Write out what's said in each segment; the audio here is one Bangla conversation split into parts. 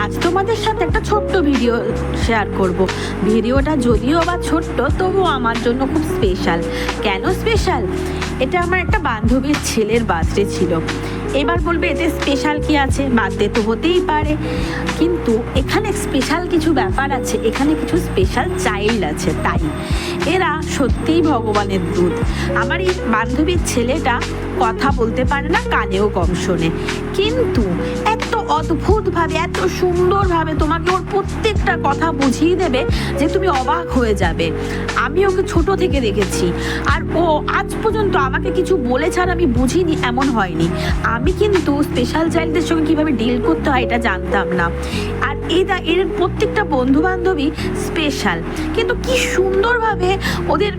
আজ তোমাদের সাথে একটা ছোট্ট ভিডিও শেয়ার করব। ভিডিওটা যদিও বা ছোট্ট, তবুও আমার জন্য খুব স্পেশাল। কেন স্পেশাল? এটা আমার একটা বান্ধবীর ছেলের বার্থডে ছিল। এবার বলবে এতে স্পেশাল কি আছে, বার্থডে তো হতেই পারে, কিন্তু এখানে স্পেশাল কিছু ব্যাপার আছে, এখানে কিছু স্পেশাল চাইল্ড আছে। তাই এরা সত্যিই ভগবানের দূত। আমার এই বান্ধবীর ছেলেটা কথা বলতে পারে না, কানেও কম শোনে, কিন্তু এত অদ্ভুতভাবে, এত সুন্দরভাবে তোমাকে ওর প্রত্যেকটা কথা বুঝিয়ে দেবে যে তুমি অবাক হয়ে যাবে। আমি ওকে ছোট থেকে দেখেছি, আর ও আজ পর্যন্ত আমাকে কিছু বলেছে আর আমি বুঝিনি এমন হয়নি। আমি কিন্তু স্পেশাল চাইল্ডদের সঙ্গে কীভাবে ডিল করতে হয় এটা জানতাম না। আর এর প্রত্যেকটা বন্ধু বান্ধবী স্পেশাল, কিন্তু কি সুন্দরভাবে ওদের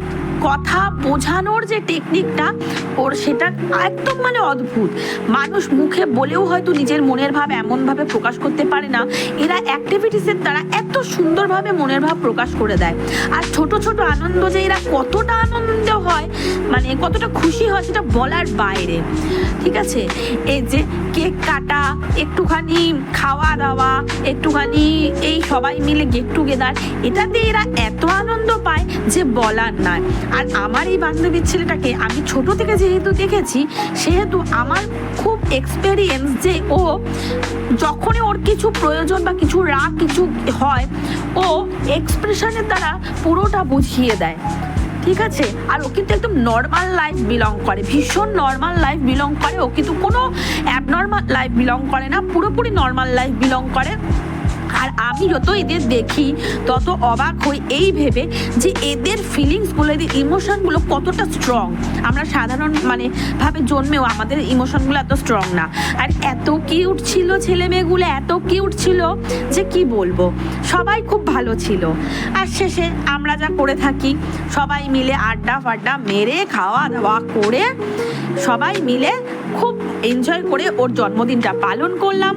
কথা বোঝানোর যে টেকনিকটা ওর, সেটা একদম মানে অদ্ভুত। মানুষ মুখে বলেও হয়তো নিজের মনের ভাব এমনভাবে প্রকাশ করতে পারে না, এরা অ্যাক্টিভিটিসের দ্বারা এত সুন্দরভাবে মনের ভাব প্রকাশ করে দেয়। আর ছোট ছোট আনন্দ যে এরা কতটা আনন্দ হয়, মানে কতটা খুশি হয়, সেটা বলার বাইরে। ঠিক আছে, এই যে কেক কাটা, একটুখানি খাওয়া দাওয়া, একটুখানি এই সবাই মিলে গেট টুগেদার, এটাতে এরা এত আনন্দ পায় যে বলার নয়। আর আমার এই বান্ধবীর ছেলেটাকে আমি ছোট থেকে যেহেতু দেখেছি, সেহেতু আমার খুব এক্সপেরিয়েন্স যে ও যখনই ওর কিছু প্রয়োজন বা কিছু রাগ কিছু হয়, ও এক্সপ্রেশনের দ্বারা পুরোটা বুঝিয়ে দেয়। ঠিক আছে, আর ও কিন্তু একদম নর্মাল লাইফ বিলং করে, ভীষণ নর্মাল লাইফ বিলং করে। ও কিন্তু কোনো অ্যাবনর্মাল লাইফ বিলং করে না, পুরোপুরি নর্মাল লাইফ বিলং করে। আর আমি যত এদের দেখি তত অবাক হই এই ভেবে যে এদের ফিলিংসগুলো, এদের ইমোশনগুলো কতটা স্ট্রং। আমরা সাধারণ মানে ভাবে জন্মেও আমাদের ইমোশনগুলো এত স্ট্রং না। আর এত কিউট ছিল ছেলে মেয়েগুলো, এত কিউট ছিল যে কি বলবো, সবাই খুব ভালো ছিল। আর শেষে আমরা যা করে থাকি, সবাই মিলে আড্ডা ফাড্ডা মেরে খাওয়া দাওয়া করে সবাই মিলে খুব এনজয় করে ওর জন্মদিনটা পালন করলাম,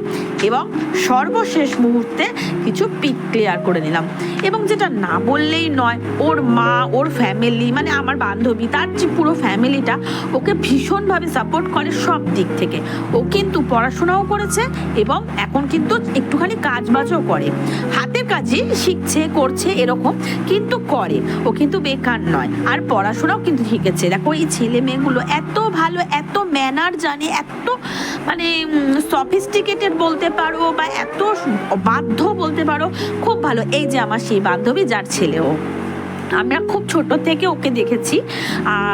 এবং সর্বশেষ মুহূর্তে কিছু পিক ক্লিয়ার করে নিলাম। এবং যেটা না বললেই নয়, ওর মা, ওর ফ্যামিলি, মানে আমার বান্ধবী, তার যে পুরো ফ্যামিলিটা ওকে ভীষণভাবে সাপোর্ট করে সব দিক থেকে। ও কিন্তু পড়াশোনাও করেছে এবং এখন কিন্তু একটুখানি কাজ বাজও করে, হাতের কাজই শিখছে, করছে এরকম, কিন্তু করে। ও কিন্তু বেকার নয়, আর পড়াশোনাও কিন্তু শিখেছে। দেখো এই ছেলে মেয়েগুলো এত ভালো, এত ম্যানার জানে, এত মানে সফিস্টিকেটেড বলতে পারো, বা এত বাধ্য বলতে পারো, খুব ভালো। এই যে আমার সেই বান্ধবী যার ছেলেও, আমরা খুব ছোট থেকে ওকে দেখেছি,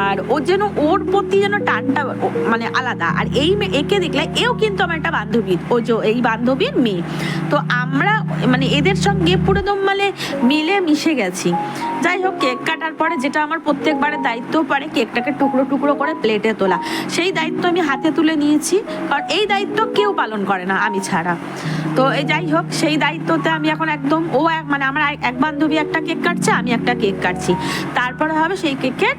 আর ওর যেন ওর প্রতি যেন টানটা মানে আলাদা। আর একে দেখলে এও কিন্তু আমার একটা বান্ধবী, ও যে এই বান্ধবীর মেয়ে। তো আমরা মানে এদের সঙ্গে পুরো একদম মানে মিলে মিশে গেছি। যাই হোক, কেক কাটার পরে যেটা আমার প্রত্যেকবারে দায়িত্ব পড়ে, কেকটাকে টুকরো টুকরো করে প্লেটে তোলা, সেই দায়িত্ব আমি হাতে তুলে নিয়েছি, কারণ এই দায়িত্ব কেউ পালন করে না আমি ছাড়া। তো এই যাই হোক, সেই দায়িত্বতে আমি এখন একদম, ও মানে আমার এক বান্ধবী একটা কেক কাটছে, আমি একটা কেক কাটছি, তারপরে হবে সেই কেকের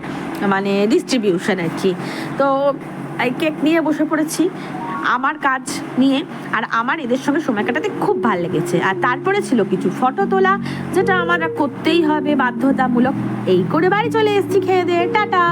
মানে ডিস্ট্রিবিউশন আর কি। তো এই কেক নিয়ে বসে পড়েছি আমার কাজ নিয়ে, আর আমার এদের সঙ্গে সময় কাটাতে খুব ভালো লেগেছে। আর তারপরে ছিল কিছু ফটো তোলা, যেটা আমার করতেই হবে বাধ্যতামূলক। এই করে বাড়ি চলে এসেছি খেয়ে দিয়ে। টাটা।